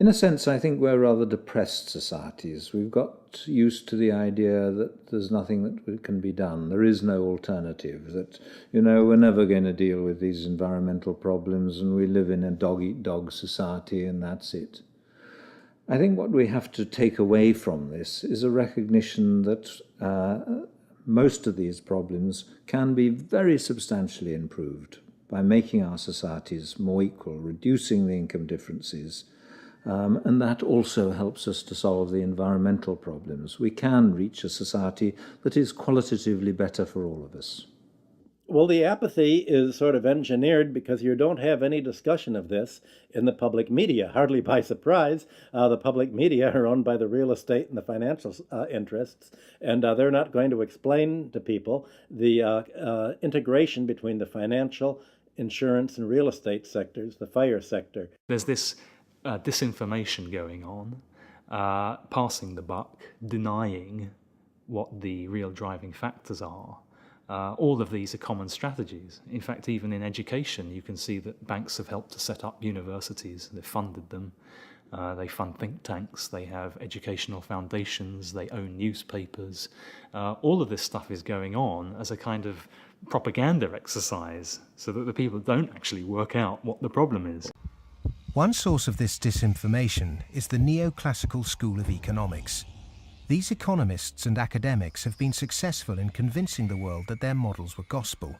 In a sense, I think we're rather depressed societies. We've got used to the idea that there's nothing that can be done. There is no alternative, that, we're never going to deal with these environmental problems and we live in a dog-eat-dog society and that's it. I think what we have to take away from this is a recognition that most of these problems can be very substantially improved by making our societies more equal, reducing the income differences, and that also helps us to solve the environmental problems. We can reach a society that is qualitatively better for all of us. Well, the apathy is sort of engineered because you don't have any discussion of this in the public media. Hardly by surprise, the public media are owned by the real estate and the financial interests, and they're not going to explain to people the integration between the financial, insurance, and real estate sectors, the fire sector. There's this disinformation going on, passing the buck, denying what the real driving factors are. All of these are common strategies. In fact, even in education, you can see that banks have helped to set up universities. They've funded them. They fund think tanks. They have educational foundations. They own newspapers. All of this stuff is going on as a kind of propaganda exercise so that the people don't actually work out what the problem is. One source of this disinformation is the neoclassical school of economics. These economists and academics have been successful in convincing the world that their models were gospel.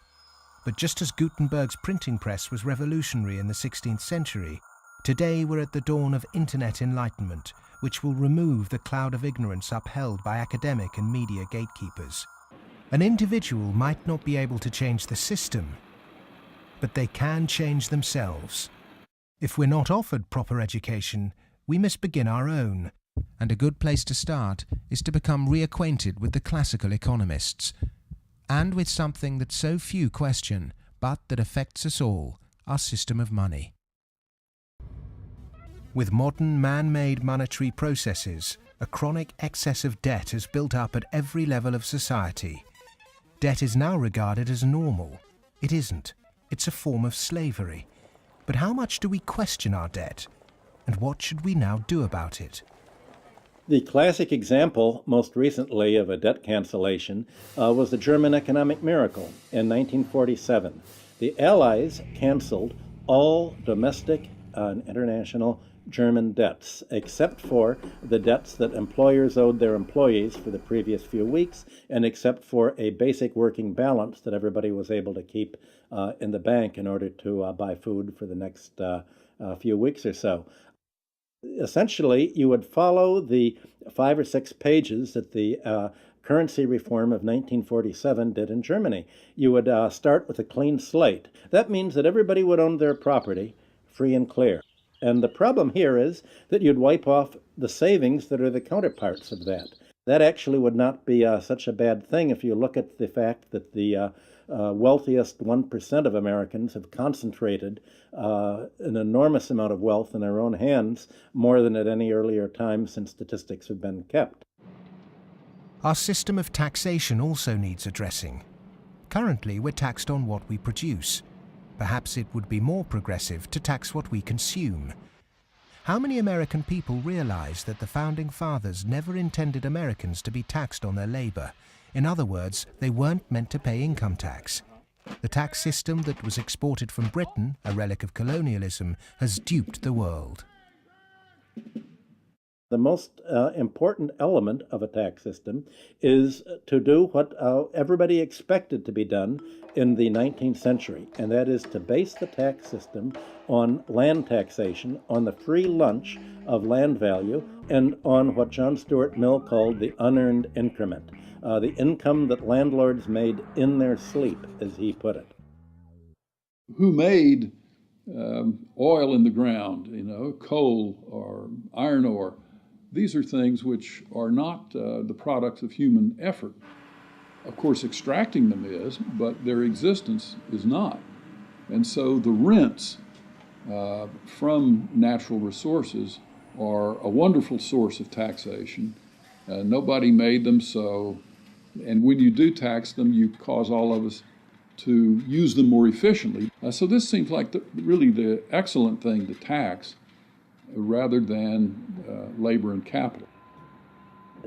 But just as Gutenberg's printing press was revolutionary in the 16th century, today we're at the dawn of internet enlightenment, which will remove the cloud of ignorance upheld by academic and media gatekeepers. An individual might not be able to change the system, but they can change themselves. If we're not offered proper education, we must begin our own. And a good place to start is to become reacquainted with the classical economists, and with something that so few question, but that affects us all, our system of money. With modern man-made monetary processes, a chronic excess of debt has built up at every level of society. Debt is now regarded as normal. It isn't. It's a form of slavery. But how much do we question our debt? And what should we now do about it? The classic example, most recently, of a debt cancellation was the German economic miracle in 1947. The Allies canceled all domestic and international German debts, except for the debts that employers owed their employees for the previous few weeks, and except for a basic working balance that everybody was able to keep in the bank in order to buy food for the next few weeks or so. Essentially, you would follow the 5 or 6 pages that the currency reform of 1947 did in Germany. You would start with a clean slate. That means that everybody would own their property free and clear. And the problem here is that you'd wipe off the savings that are the counterparts of that. That actually would not be such a bad thing if you look at the fact that the wealthiest 1% of Americans have concentrated an enormous amount of wealth in their own hands, more than at any earlier time since statistics have been kept. Our system of taxation also needs addressing. Currently, we're taxed on what we produce. Perhaps it would be more progressive to tax what we consume. How many American people realize that the Founding Fathers never intended Americans to be taxed on their labor? In other words, they weren't meant to pay income tax. The tax system that was exported from Britain, a relic of colonialism, has duped the world. The most important element of a tax system is to do what everybody expected to be done in the 19th century, and that is to base the tax system on land taxation, on the free lunch of land value, and on what John Stuart Mill called the unearned increment, the income that landlords made in their sleep, as he put it. Who made oil in the ground, coal or iron ore? These are things which are not the products of human effort. Of course, extracting them is, but their existence is not. And so the rents from natural resources are a wonderful source of taxation. Nobody made them, and when you do tax them, you cause all of us to use them more efficiently. So this seems like really the excellent thing to tax. rather than labor and capital.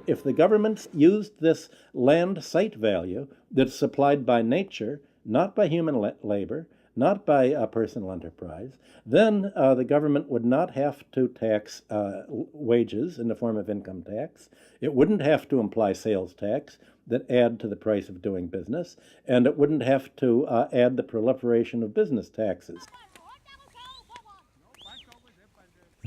If the government used this land site value that's supplied by nature, not by human labor, not by personal enterprise, then the government would not have to tax wages in the form of income tax. It wouldn't have to imply sales tax that add to the price of doing business, and it wouldn't have to add the proliferation of business taxes.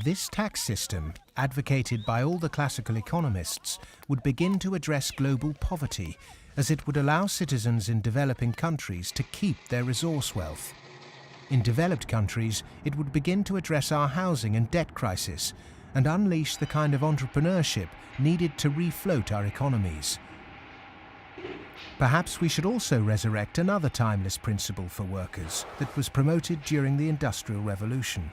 This tax system, advocated by all the classical economists, would begin to address global poverty, as it would allow citizens in developing countries to keep their resource wealth. In developed countries, it would begin to address our housing and debt crisis and unleash the kind of entrepreneurship needed to refloat our economies. Perhaps we should also resurrect another timeless principle for workers that was promoted during the Industrial Revolution.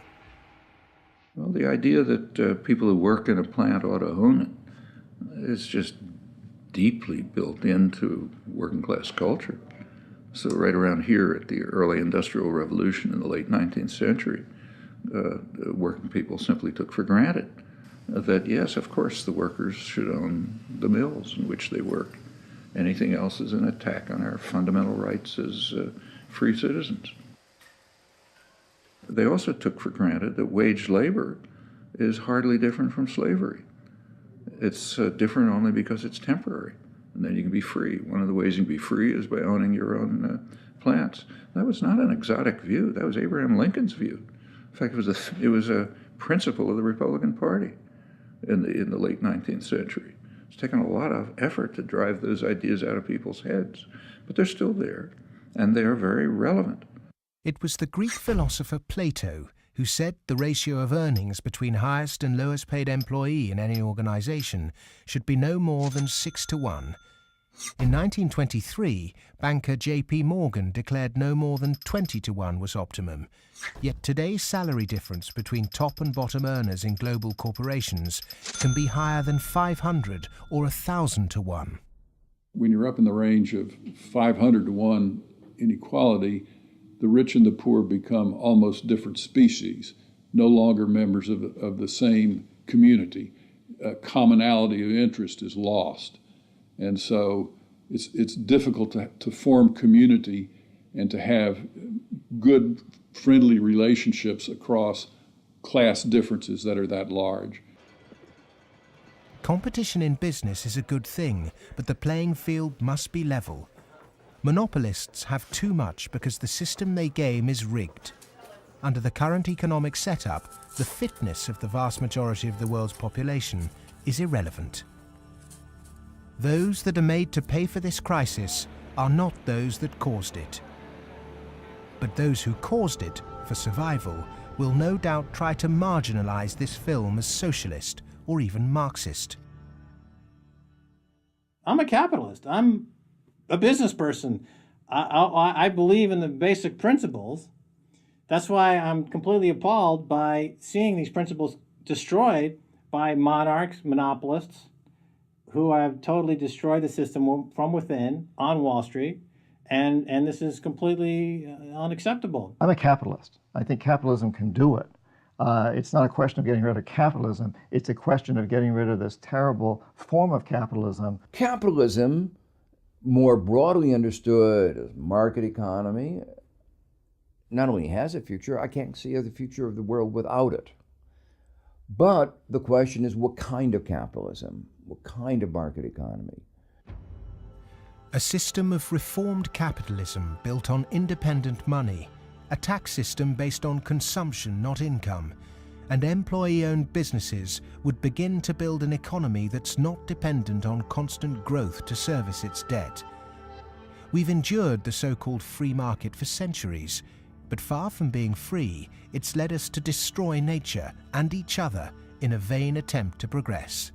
Well, the idea that people who work in a plant ought to own it is just deeply built into working class culture. So right around here at the early Industrial Revolution in the late 19th century, working people simply took for granted that, yes, of course, the workers should own the mills in which they work. Anything else is an attack on our fundamental rights as free citizens. They also took for granted that wage labor is hardly different from slavery. It's different only because it's temporary, and then you can be free. One of the ways you can be free is by owning your own plants. That was not an exotic view. That was Abraham Lincoln's view. In fact, it was a principle of the Republican Party in the late 19th century. It's taken a lot of effort to drive those ideas out of people's heads, but they're still there, and they are very relevant. It was the Greek philosopher Plato who said the ratio of earnings between highest and lowest paid employee in any organization should be no more than 6-to-1. In 1923, banker J.P. Morgan declared no more than 20-to-1 was optimum. Yet today's salary difference between top and bottom earners in global corporations can be higher than 500 or 1,000-to-1. When you're up in the range of 500-to-1 inequality, the rich and the poor become almost different species, no longer members of the same community. Commonality of interest is lost. And so it's difficult to form community and to have good, friendly relationships across class differences that are that large. Competition in business is a good thing, but the playing field must be level. Monopolists have too much because the system they game is rigged. Under the current economic setup, the fitness of the vast majority of the world's population is irrelevant. Those that are made to pay for this crisis are not those that caused it. But those who caused it, for survival, will no doubt try to marginalize this film as socialist or even Marxist. I'm a capitalist. I'm a business person. I believe in the basic principles. That's why I'm completely appalled by seeing these principles destroyed by monarchs, monopolists, who have totally destroyed the system from within on Wall Street, and this is completely unacceptable. I'm a capitalist. I think capitalism can do it. It's not a question of getting rid of capitalism. It's a question of getting rid of this terrible form of capitalism. Capitalism, more broadly understood as market economy, not only has a future, I can't see the future of the world without it. But the question is, what kind of capitalism? What kind of market economy? A system of reformed capitalism built on independent money, a tax system based on consumption, not income, and employee-owned businesses would begin to build an economy that's not dependent on constant growth to service its debt. We've endured the so-called free market for centuries, but far from being free, it's led us to destroy nature and each other in a vain attempt to progress.